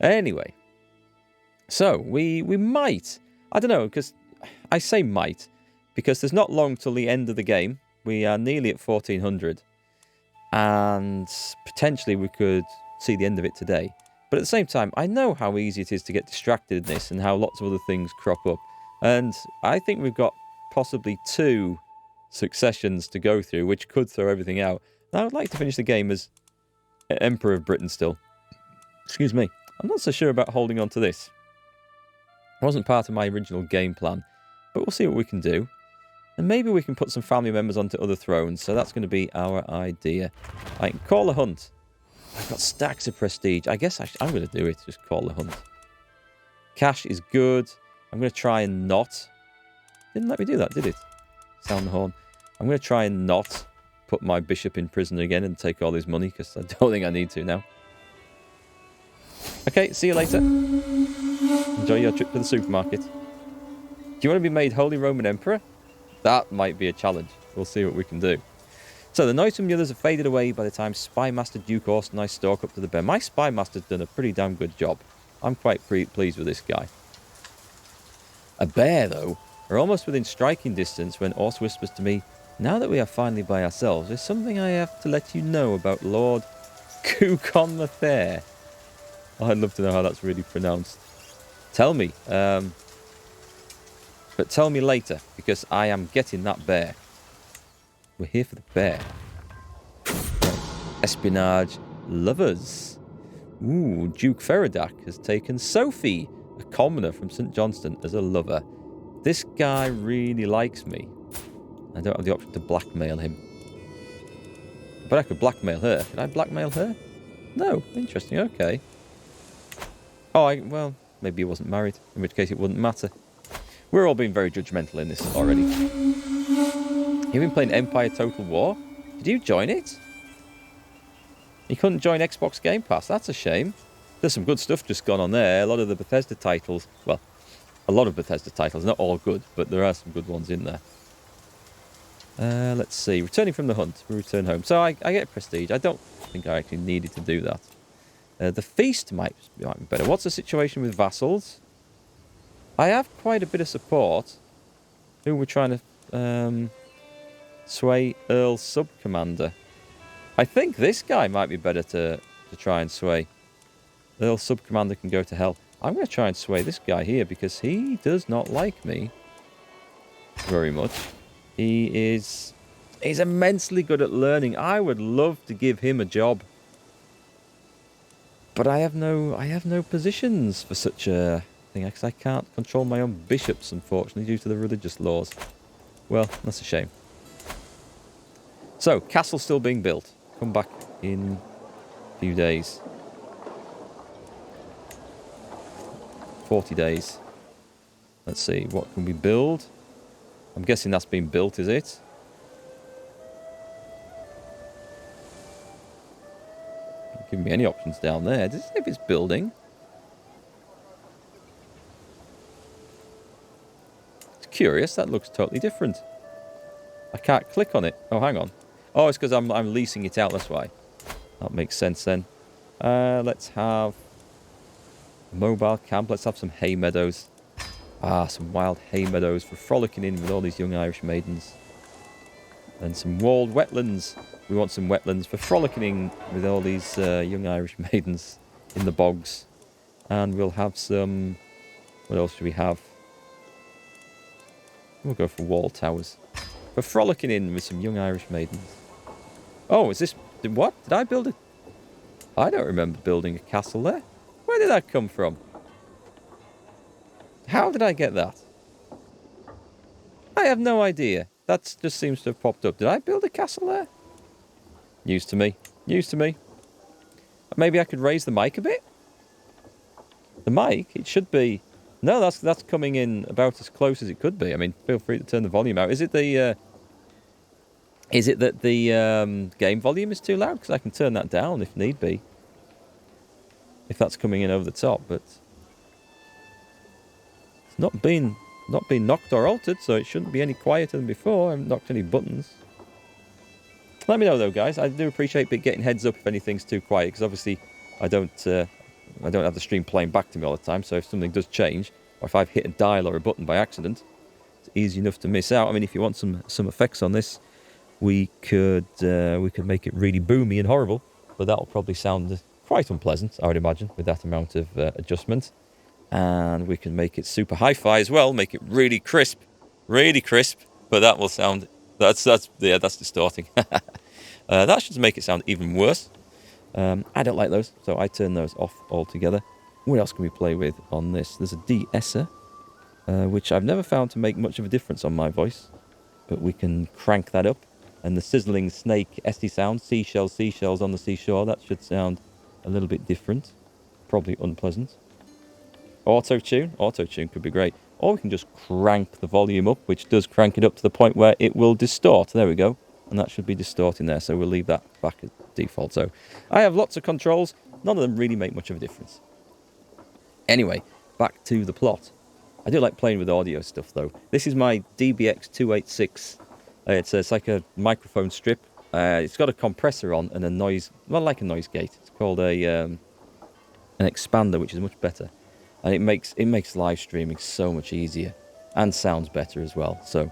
Anyway, so we might, I don't know, because I say might, because there's not long till the end of the game. We are nearly at 1400, and potentially we could see the end of it today. But at the same time, I know how easy it is to get distracted in this and how lots of other things crop up. And I think we've got possibly 2 successions to go through, which could throw everything out. And I would like to finish the game as Emperor of Britain still. Excuse me. I'm not so sure about holding on to this. It wasn't part of my original game plan, but we'll see what we can do. And maybe we can put some family members onto other thrones, so that's going to be our idea. I can call a hunt. I've got stacks of prestige. I guess I'm going to do it, just call a hunt. Cash is good. I'm going to try and not... Didn't let me do that, did it? Sound the horn. I'm going to try and not put my bishop in prison again and take all his money, because I don't think I need to now. Okay, see you later. Enjoy your trip to the supermarket. Do you want to be made Holy Roman Emperor? That might be a challenge. We'll see what we can do. So the noise from the others have faded away by the time Spy Master Duke Orson and I stalk up to the bear. My Spy Master's done a pretty damn good job. I'm quite pleased with this guy. A bear, though, are almost within striking distance when Orson whispers to me, "Now that we are finally by ourselves, there's something I have to let you know about Lord Kukon the Fair." Oh, I'd love to know how that's really pronounced. Tell me. But tell me later, because I am getting that bear. We're here for the bear. Espionage lovers. Ooh, Duke Feradak has taken Sophie, a commoner from St. Johnston, as a lover. This guy really likes me. I don't have the option to blackmail him. But I could blackmail her. Could I blackmail her? No. Interesting. Okay. Oh, well, maybe he wasn't married, in which case it wouldn't matter. We're all being very judgmental in this already. You've been playing Empire Total War? Did you join it? You couldn't join Xbox Game Pass. That's a shame. There's some good stuff just gone on there. A lot of the Bethesda titles, well, a lot of Bethesda titles, not all good, but there are some good ones in there. Let's see. Returning from the hunt, we return home. So I get prestige. I don't think I actually needed to do that. The feast might be better. What's the situation with vassals? I have quite a bit of support. Who we're trying to sway? Earl Sub-Commander. I think this guy might be better to try and sway. Earl Sub-Commander can go to hell. I'm going to try and sway this guy here because he does not like me very much. He's immensely good at learning. I would love to give him a job. But I have no positions for such a thing, because I can't control my own bishops, unfortunately, due to the religious laws. Well, that's a shame. So, castle still being built. Come back in a few days. 40 days. Let's see, what can we build? I'm guessing that's been built, is it? Not giving me any options down there. Does it say if it's building? It's curious, that looks totally different. I can't click on it. Oh, hang on. Oh, it's because I'm leasing it out, that's why. That makes sense then. Let's have a mobile camp. Let's have some hay meadows. Ah, some wild hay meadows for frolicking in with all these young Irish maidens. And some walled wetlands. We want some wetlands for frolicking in with all these young Irish maidens in the bogs. And we'll have some... What else do we have? We'll go for wall towers. For frolicking in with some young Irish maidens. Oh, is this... What? Did I build it? I don't remember building a castle there. Where did that come from? How did I get that? I have no idea. That just seems to have popped up. Did I build a castle there? News to me. News to me. Maybe I could raise the mic a bit? The mic? It should be... No, that's coming in about as close as it could be. I mean, feel free to turn the volume out. Is it the... Is it that the game volume is too loud? Because I can turn that down if need be. If that's coming in over the top, but... It's not been knocked or altered, so it shouldn't be any quieter than before. I haven't knocked any buttons. Let me know, though, guys. I do appreciate getting heads up if anything's too quiet, because obviously I don't I don't have the stream playing back to me all the time, so if something does change, or if I've hit a dial or a button by accident, it's easy enough to miss out. I mean, if you want some effects on this, we could make it really boomy and horrible, but that'll probably sound quite unpleasant, I would imagine, with that amount of adjustment. And we can make it super hi-fi as well, make it really crisp, but that will sound, that's distorting. That should make it sound even worse. I don't like those, so I turn those off altogether. What else can we play with on this? There's a de-esser, which I've never found to make much of a difference on my voice, but we can crank that up. And the sizzling snake esty sound, seashells on the seashore, that should sound a little bit different, probably unpleasant. Auto-tune could be great. Or we can just crank the volume up, which does crank it up to the point where it will distort. There we go. And that should be distorting there, so we'll leave that back as default. So I have lots of controls. None of them really make much of a difference. Anyway, back to the plot. I do like playing with audio stuff, though. This is my DBX286. It's like a microphone strip. It's got a compressor on and a noise, well, like a noise gate. It's called an expander, which is much better. And it makes live streaming so much easier and sounds better as well. So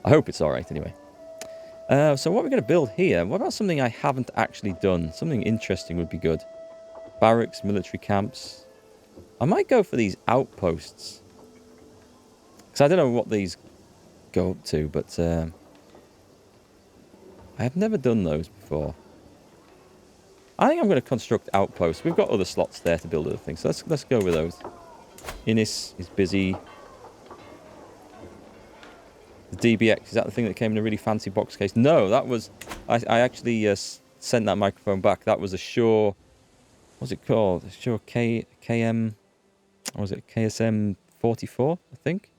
I hope it's all right anyway. So what we're going to build here, what about something I haven't actually done? Something interesting would be good. Barracks, military camps. I might go for these outposts. Because I don't know what these go up to, but I have never done those before. I think I'm going to construct outposts. We've got other slots there to build other things, so let's go with those. Innis is busy. The DBX, is that the thing that came in a really fancy box case? No, that was... I actually sent that microphone back. That was a Shure... What's it called? A Shure KM... Or was it KSM 44, I think?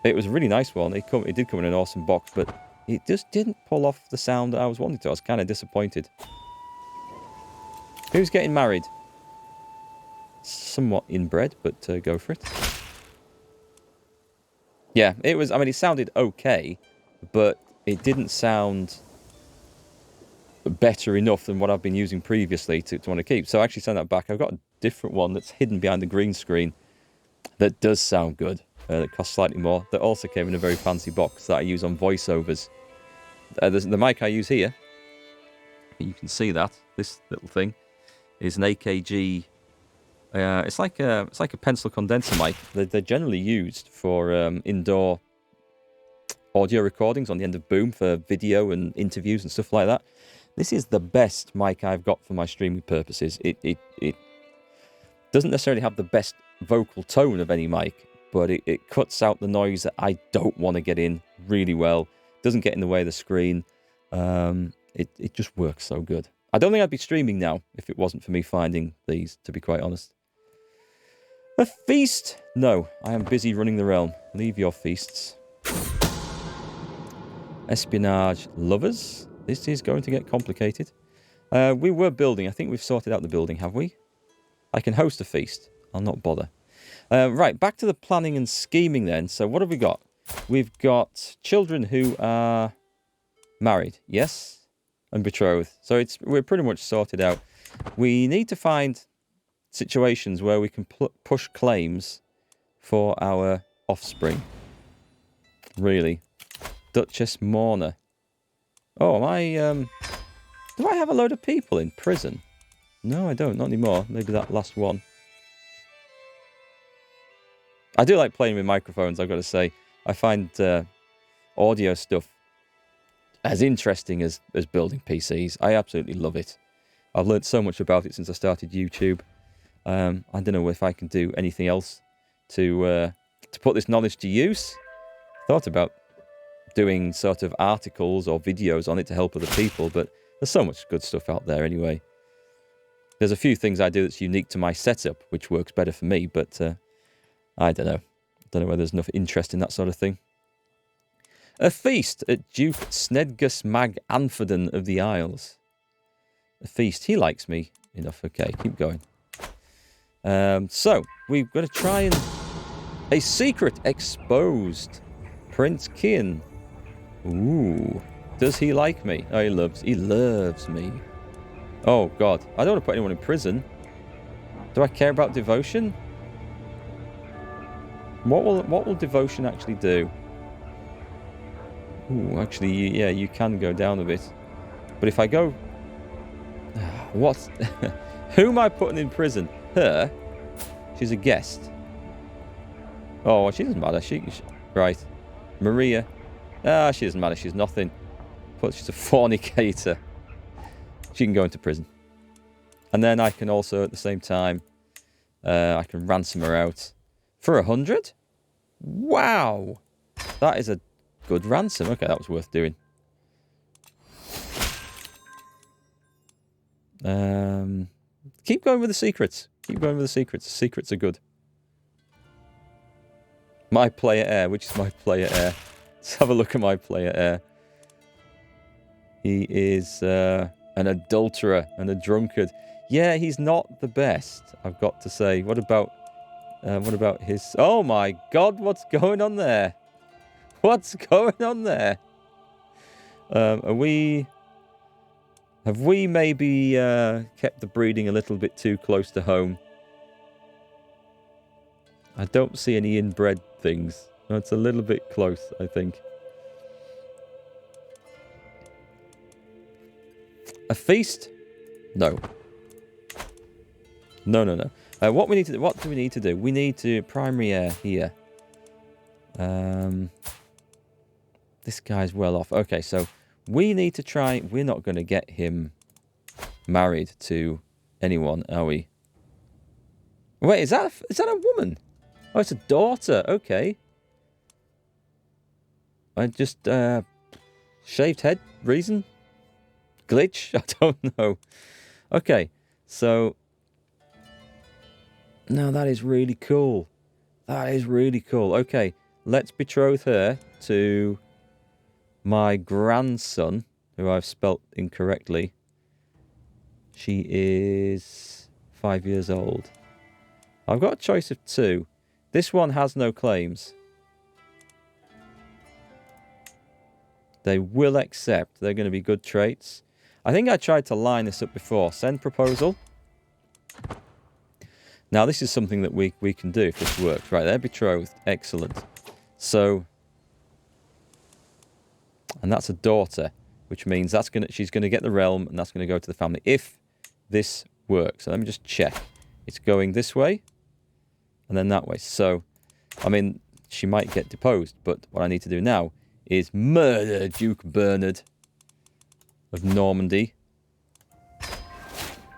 It was a really nice one. It did come in an awesome box, but it just didn't pull off the sound that I was wanting to. I was kind of disappointed. Who's getting married? Somewhat inbred, but go for it. Yeah, it was... I mean, it sounded okay, but it didn't sound better enough than what I've been using previously to want to keep. So I actually sent that back. I've got a different one that's hidden behind the green screen that does sound good. That costs slightly more. That also came in a very fancy box that I use on voiceovers. The mic I use here, you can see that. This little thing is an AKG... it's like a pencil condenser mic. They're generally used for indoor audio recordings on the end of boom for video and interviews and stuff like that. This is the best mic I've got for my streaming purposes. It doesn't necessarily have the best vocal tone of any mic, but it cuts out the noise that I don't want to get in really well. Doesn't get in the way of the screen. It just works so good. I don't think I'd be streaming now if it wasn't for me finding these, to be quite honest. A feast? No, I am busy running the realm. Leave your feasts. Espionage lovers? This is going to get complicated. We were building. I think we've sorted out the building, have we? I can host a feast. I'll not bother. Right, back to the planning and scheming then. So what have we got? We've got children who are married, yes, and betrothed. So we're pretty much sorted out. We need to find situations where we can push claims for our offspring. Really. Duchess Morna. Oh, am I... do I have a load of people in prison? No, I don't. Not anymore. Maybe that last one. I do like playing with microphones, I've got to say. I find audio stuff as interesting as building PCs. I absolutely love it. I've learned so much about it since I started YouTube. I don't know if I can do anything else to put this knowledge to use. Thought about doing sort of articles or videos on it to help other people, but there's so much good stuff out there anyway. There's a few things I do that's unique to my setup, which works better for me, but I don't know. I don't know whether there's enough interest in that sort of thing. A feast at Duke Snedgus Mag Anforden of the Isles. A feast. He likes me enough. Okay, keep going. So, we've got to try and... A secret exposed. Prince Kian. Ooh. Does he like me? Oh, he loves me. Oh, God. I don't want to put anyone in prison. Do I care about devotion? What will devotion actually do? Ooh, actually, yeah, you can go down a bit. But if I go... What? Who am I putting in prison? Her? She's a guest. Oh, she doesn't matter. She right. Maria. She doesn't matter. She's nothing. But she's a fornicator. She can go into prison. And then I can also, at the same time, I can ransom her out. For 100? Wow! That is a good ransom. Okay, that was worth doing. Keep going with the secrets. Keep going with the secrets. The secrets are good. My player heir. Which is my player heir? Let's have a look at my player heir. He is an adulterer and a drunkard. Yeah, he's not the best, I've got to say. What about his... Oh my god, what's going on there? What's going on there? Have we maybe kept the breeding a little bit too close to home? I don't see any inbred things. It's a little bit close, I think. A feast? No. No. What do we need to do? We need to primary heir here. This guy's well off. Okay, so we need to try. We're not going to get him married to anyone, are we? Wait, is that a woman? Oh, it's a daughter. Okay. I just shaved head reason. Glitch? I don't know. Okay, so no, that is really cool. That is really cool. Okay, let's betroth her to my grandson, who I've spelt incorrectly. She is 5 years old. I've got a choice of two. This one has no claims. They will accept. They're going to be good traits. I think I tried to line this up before. Send proposal. Now, this is something that we can do if this works. Right, they're betrothed. Excellent. So, and that's a daughter, which means she's going to get the realm, and that's going to go to the family if this works. So let me just check. It's going this way, and then that way. So, I mean, she might get deposed, but what I need to do now is murder Duke Bernard of Normandy.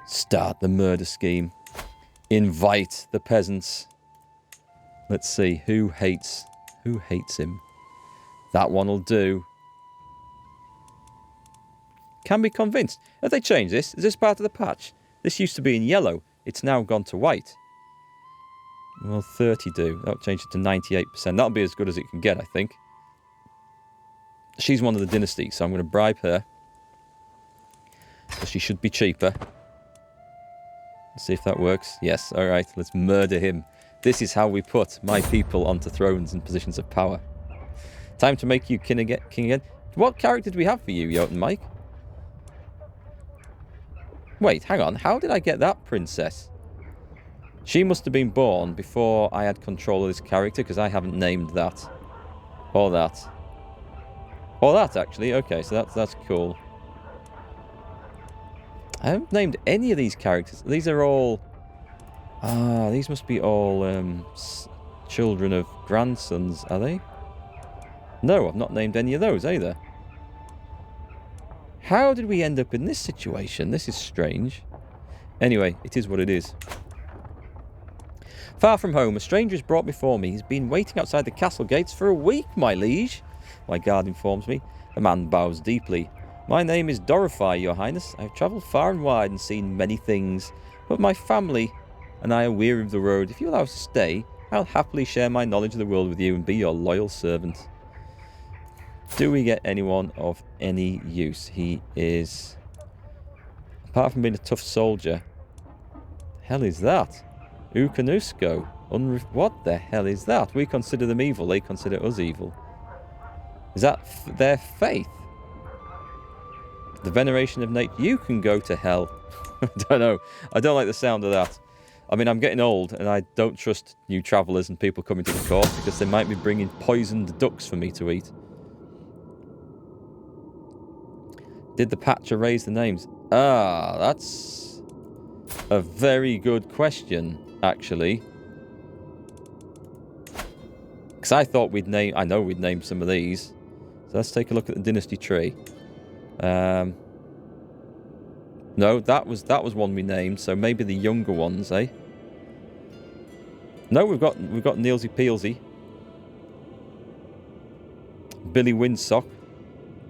Start the murder scheme. Invite the peasants. Let's see, who hates him? That one will do. Can be convinced. Have they changed this? Is this part of the patch? This used to be in yellow. It's now gone to white. Well, 30 do. That'll change it to 98%. That'll be as good as it can get, I think. She's one of the dynasties, so I'm going to bribe her. But she should be cheaper. Let's see if that works. Yes, alright, let's murder him. This is how we put my people onto thrones and positions of power. Time to make you king again. What character do we have for you, Jotun Mike? Wait, hang on. How did I get that princess? She must have been born before I had control of this character, because I haven't named that. Or that. Or that, actually. Okay, so that's cool. I haven't named any of these characters. These are all... these must be all children of grandsons, are they? No, I've not named any of those either. How did we end up in this situation? This is strange. Anyway, it is what it is. Far from home, a stranger is brought before me. He's been waiting outside the castle gates for a week, my liege. My guard informs me. The man bows deeply. My name is Dorify, your highness. I have travelled far and wide and seen many things, but my family and I are weary of the road. If you allow us to stay, I'll happily share my knowledge of the world with you and be your loyal servant. Do we get anyone of any use? He is, apart from being a tough soldier, the hell is that? Ukanusko. What the hell is that? We consider them evil, they consider us evil. Is that their faith? The veneration of nature. You can go to hell. I don't know. I don't like the sound of that. I mean, I'm getting old, and I don't trust new travellers and people coming to the court because they might be bringing poisoned ducks for me to eat. Did the patch erase the names? Ah, that's a very good question, actually. Because I thought we'd name... I know we'd name some of these. So let's take a look at the Dynasty Tree. No, that was one we named, so maybe the younger ones, eh? No, we've got Neilsy Peelsy, Billy Windsock,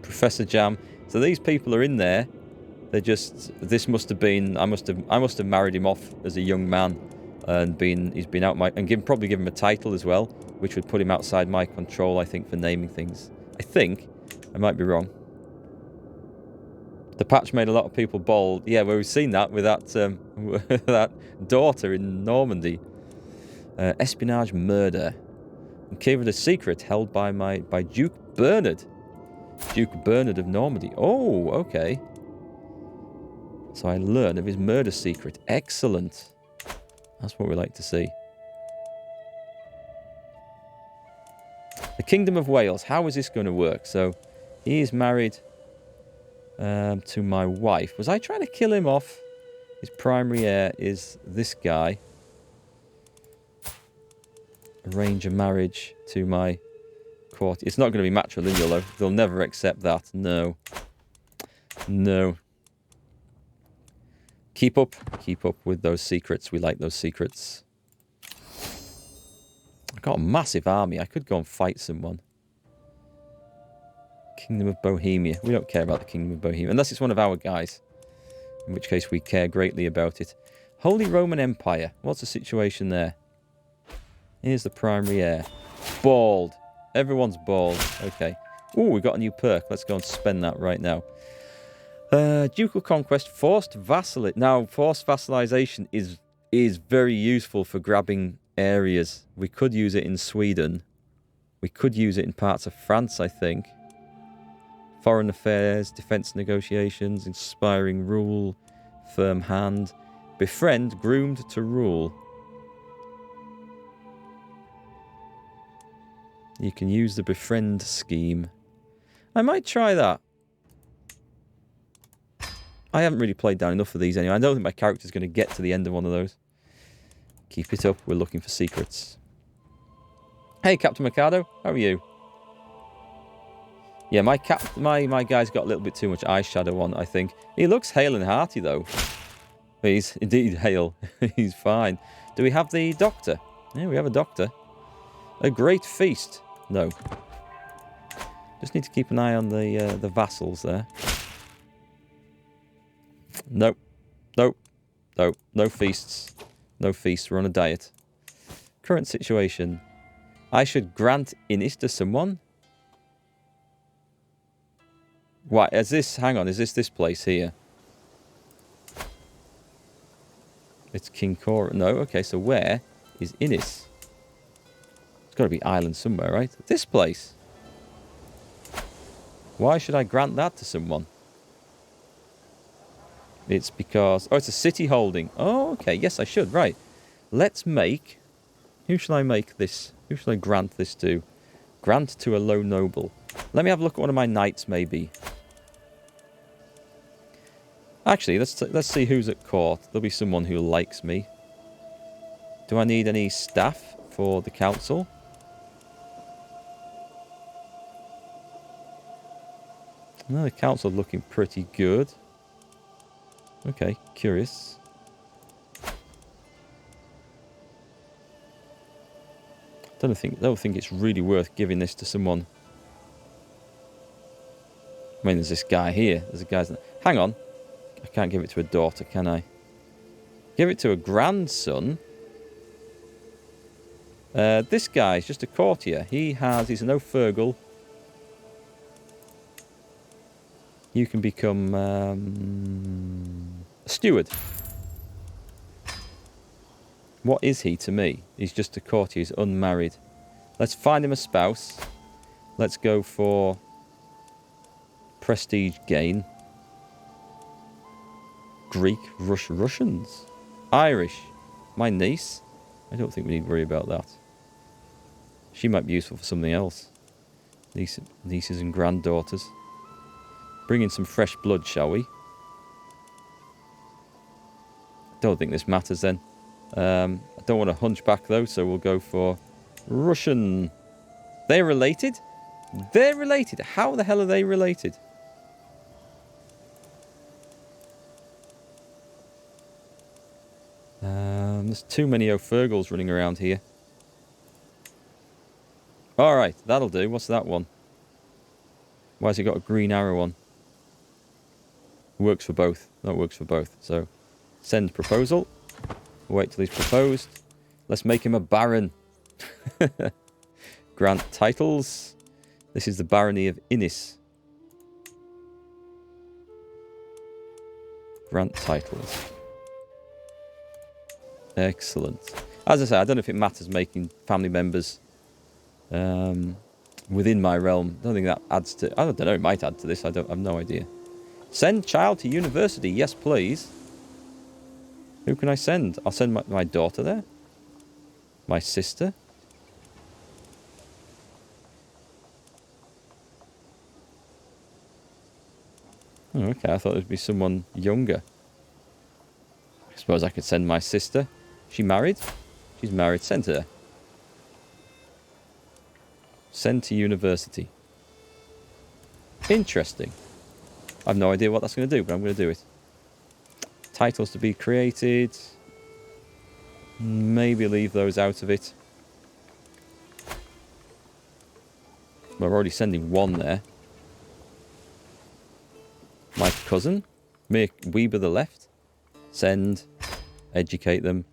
Professor Jam. So these people are in there. They're just... This must have been... I must have married him off as a young man, and he's been out my... And probably give him a title as well, which would put him outside my control, I think, for naming things. I think. I might be wrong. The patch made a lot of people bald. Yeah, well, we've seen that with that that daughter in Normandy. Espionage, murder. Uncovered a secret held by Duke Bernard. Duke Bernard of Normandy. Oh, okay. So I learn of his murder secret. Excellent. That's what we like to see. The Kingdom of Wales. How is this going to work? So he is married... to my wife. Was I trying to kill him off? His primary heir is this guy. Arrange a marriage to my court. It's not going to be matrilineal though. They'll never accept that. No. No. Keep up with those secrets. We like those secrets. I've got a massive army. I could go and fight someone. Kingdom of Bohemia. We don't care about the Kingdom of Bohemia. Unless it's one of our guys. In which case we care greatly about it. Holy Roman Empire. What's the situation there? Here's the primary heir. Bald. Everyone's bald. Okay. Ooh, we got a new perk. Let's go and spend that right now. Ducal Conquest. Forced Vassalage. Now, forced vassalization is very useful for grabbing areas. We could use it in Sweden. We could use it in parts of France, I think. Foreign affairs, defense negotiations, inspiring rule, firm hand, befriend, groomed to rule. You can use the befriend scheme. I might try that. I haven't really played down enough of these anyway. I don't think my character's going to get to the end of one of those. Keep it up. We're looking for secrets. Hey, Captain Mikado. How are you? Yeah, my guy's got a little bit too much eyeshadow on, I think. He looks hale and hearty, though. He's indeed hale. He's fine. Do we have the doctor? Yeah, we have a doctor. A great feast. No. Just need to keep an eye on the vassals there. Nope. Nope. Nope. No feasts. No feasts. We're on a diet. Current situation. I should grant Innis to someone. What, is this, hang on, is this place here? It's King Cora. No, okay, so where is Innis? It's got to be Ireland somewhere, right? This place. Why should I grant that to someone? It's because, oh, it's a city holding. Oh, okay, yes, I should, right. Let's make, who shall I make this? Who shall I grant this to? Grant to a low noble. Let me have a look at one of my knights, maybe. Actually, let's see who's at court. There'll be someone who likes me. Do I need any staff for the council? No, the council's looking pretty good. Okay, curious. Don't think it's really worth giving this to someone. I mean, there's this guy here. There's a guy's... Hang on. I can't give it to a daughter, can I? Give it to a grandson. This guy's just a courtier. He's an O'Fergal. You can become a steward. What is he to me? He's just a courtier. He's unmarried. Let's find him a spouse. Let's go for prestige gain. Greek, Russians, Irish. My niece? I don't think we need to worry about that. She might be useful for something else. Nieces and granddaughters. Bring in some fresh blood, shall we? Don't think this matters then. I don't want a hunchback though, so we'll go for Russian. They're related? They're related. How the hell are they related? There's too many Ophirgals running around here. Alright, that'll do. What's that one? Why has it got a green arrow on? Works for both. That works for both. So, send proposal. Wait till he's proposed. Let's make him a baron. Grant titles. This is the barony of Innis. Grant titles. Excellent. As I say, I don't know if it matters making family members within my realm. I don't think that adds to... I don't know, it might add to this. I have no idea. Send child to university. Yes, please. Who can I send? I'll send my daughter there. My sister. Oh, okay, I thought there'd be someone younger. I suppose I could send my sister. She married? She's married. Send her. Send to university. Interesting. I have no idea what that's going to do, but I'm going to do it. Titles to be created. Maybe leave those out of it. We're already sending one there. My cousin. Make Weber the left. Send. Educate them.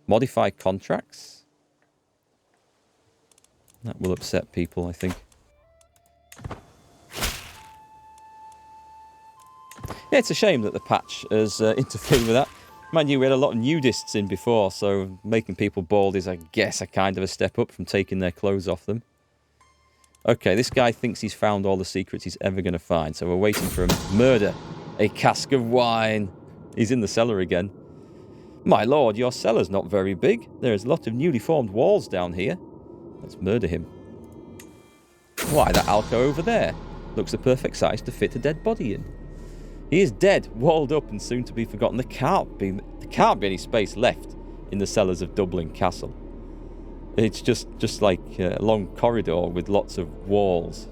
Modify contracts. That will upset people, I think. Yeah, it's a shame that the patch has interfered with that. Mind you, we had a lot of nudists in before, so making people bald is, I guess, a kind of a step up from taking their clothes off them. Okay, this guy thinks he's found all the secrets he's ever going to find, so we're waiting for him. Murder a cask of wine. He's in the cellar again. My lord, your cellar's not very big. There's a lot of newly formed walls down here. Let's murder him. Why, that alcove over there looks the perfect size to fit a dead body in. He is dead, walled up and soon to be forgotten. There can't be any space left in the cellars of Dublin Castle. It's just like a long corridor with lots of walls.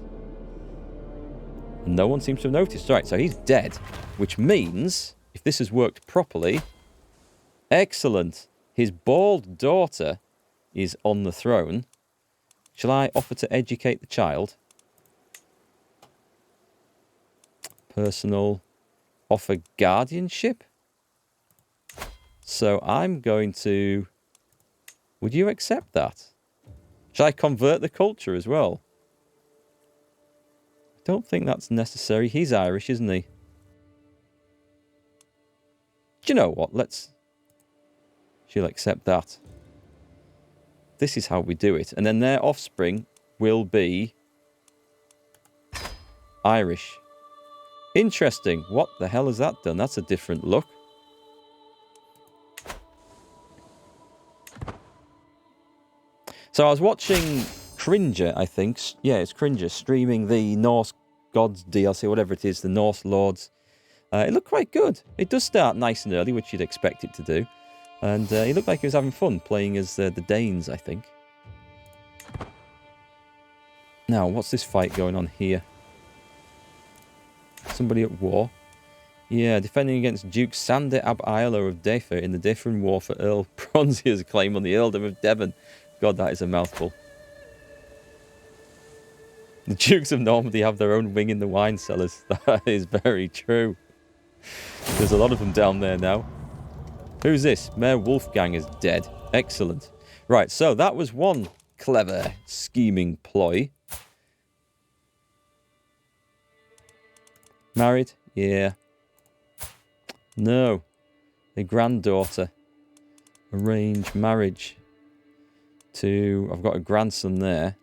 And no one seems to have noticed. Right, so he's dead, which means, if this has worked properly... Excellent. His bald daughter is on the throne. Shall I offer to educate the child? Personal. Offer guardianship? So I'm going to... Would you accept that? Shall I convert the culture as well? I don't think that's necessary. He's Irish, isn't he? Do you know what? She'll accept that. This is how we do it. And then their offspring will be Irish. Interesting. What the hell has that done? That's a different look. So I was watching Cringer, I think. Yeah, it's Cringer streaming the Norse Gods DLC, whatever it is, the Norse Lords. It looked quite good. It does start nice and early, which you'd expect it to do. And he looked like he was having fun playing as the Danes, I think. Now, what's this fight going on here? Somebody at war. Yeah, defending against Duke Sander ab Ailo of Defa in the Defran War for Earl Bronzier's claim on the Earldom of Devon. God, that is a mouthful. The Dukes of Normandy have their own wing in the wine cellars. That is very true. There's a lot of them down there now. Who's this? Mayor Wolfgang is dead. Excellent. Right, so that was one clever scheming ploy. Married? Yeah. No. A granddaughter. Arrange marriage to... I've got a grandson there.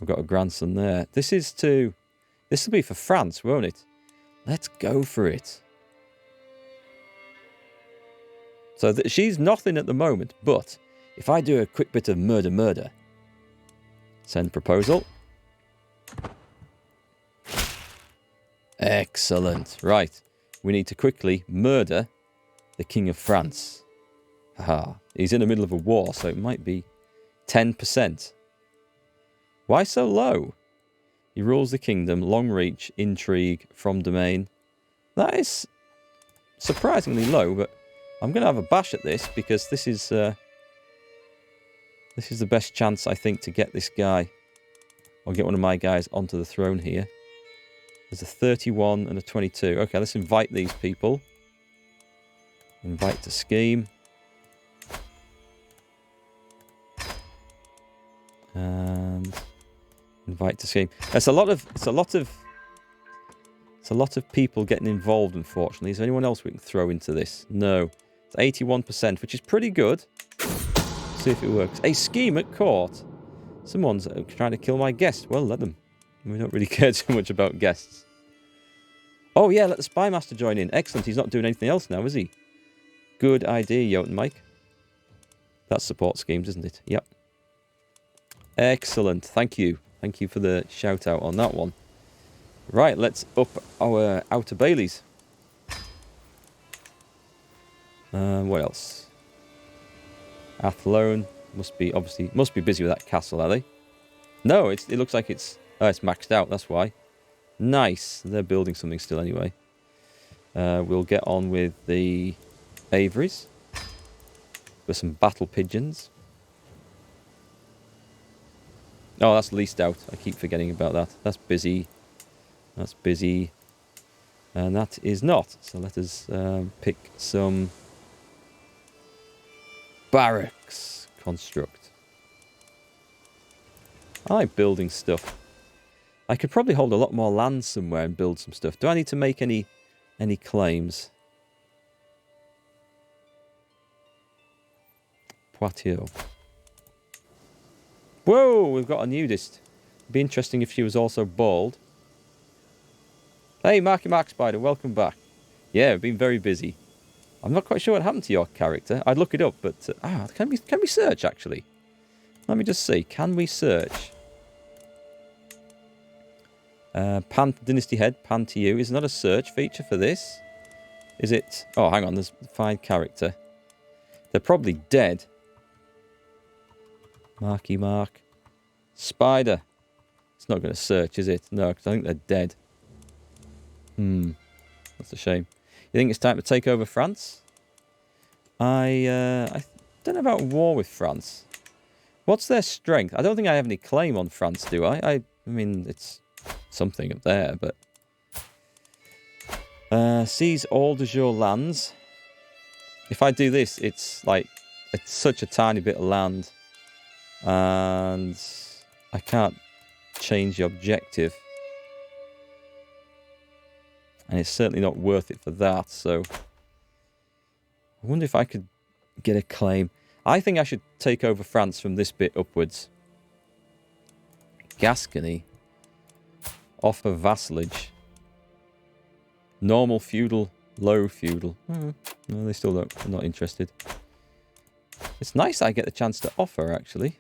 I've got a grandson there. This will be for France, won't it? Let's go for it. So she's nothing at the moment, but if I do a quick bit of murder, send proposal. Excellent. Right. We need to quickly murder the King of France. Haha. He's in the middle of a war, so it might be 10%. Why so low? He rules the kingdom, long reach, intrigue, from domain. That is surprisingly low, but I'm going to have a bash at this because this is the best chance, I think, to get this guy, or get one of my guys onto the throne here. There's a 31 and a 22. Okay, let's invite these people. Invite to scheme. And invite to scheme. It's a lot of people getting involved, unfortunately. Is there anyone else we can throw into this? No. It's 81%, which is pretty good. See if it works. A scheme at court. Someone's trying to kill my guest. Well, let them. We don't really care too much about guests. Oh, yeah, let the spy master join in. Excellent. He's not doing anything else now, is he? Good idea, Jotun Mike. That's support schemes, isn't it? Yep. Excellent. Thank you. Thank you for the shout out on that one. Right, let's up our outer bailies. What else? Athlone must be busy with that castle, are they? No, it looks like it's maxed out. That's why. Nice. They're building something still anyway. We'll get on with the Averys with some battle pigeons. Oh, that's leased out. I keep forgetting about that. That's busy. That's busy. And that is not. So let us pick some barracks. Construct. I like building stuff. I could probably hold a lot more land somewhere and build some stuff. Do I need to make any claims? Poitiers. Whoa, we've got a nudist. It'd be interesting if she was also bald. Hey, Marky Mark Spider, welcome back. Yeah, I've been very busy. I'm not quite sure what happened to your character. I'd look it up, but can we search actually? Let me just see. Can we search? Dynasty Head, pan to you. Is not a search feature for this? Is it? Oh, hang on. There's find character. They're probably dead. Marky Mark. Spider. It's not going to search, is it? No, because I think they're dead. That's a shame. You think it's time to take over France? I don't know about war with France. What's their strength? I don't think I have any claim on France, do I? I mean, it's something up there, but... seize all de jure lands. If I do this, it's like... It's such a tiny bit of land. And... I can't change the objective. And it's certainly not worth it for that, so... I wonder if I could get a claim. I think I should take over France from this bit upwards. Gascony. Offer vassalage. Normal feudal, low feudal. No, they still don't. I'm not interested. It's nice I get the chance to offer, actually.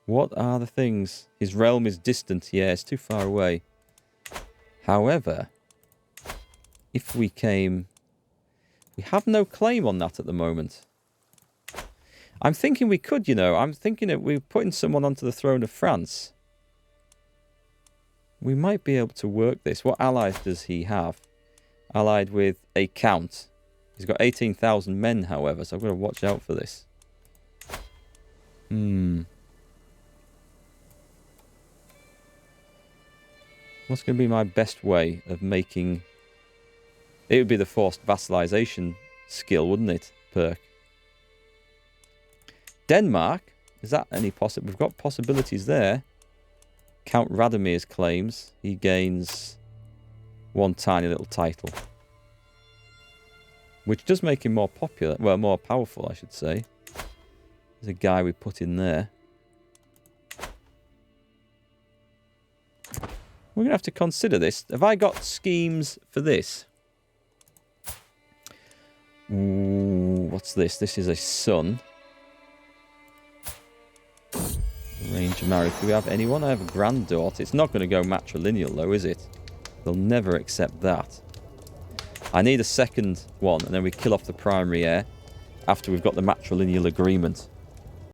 What are the things? His realm is distant. Yeah, it's too far away. However, if we came... We have no claim on that at the moment. I'm thinking we could, you know. I'm thinking that we're putting someone onto the throne of France. We might be able to work this. What allies does he have? Allied with a count. He's got 18,000 men, however, so I've got to watch out for this. What's going to be my best way of making... It would be the forced vassalization skill, wouldn't it? Perk. Denmark. Is that any possible? We've got possibilities there. Count Radomir's claims. He gains one tiny little title. Which does make him more popular. Well, more powerful, I should say. There's a guy we put in there. We're going to have to consider this. Have I got schemes for this? Ooh, what's this? This is a son. Arrange a marriage. Do we have anyone? I have a granddaughter. It's not going to go matrilineal, though, is it? They'll never accept that. I need a second one, and then we kill off the primary heir after we've got the matrilineal agreement.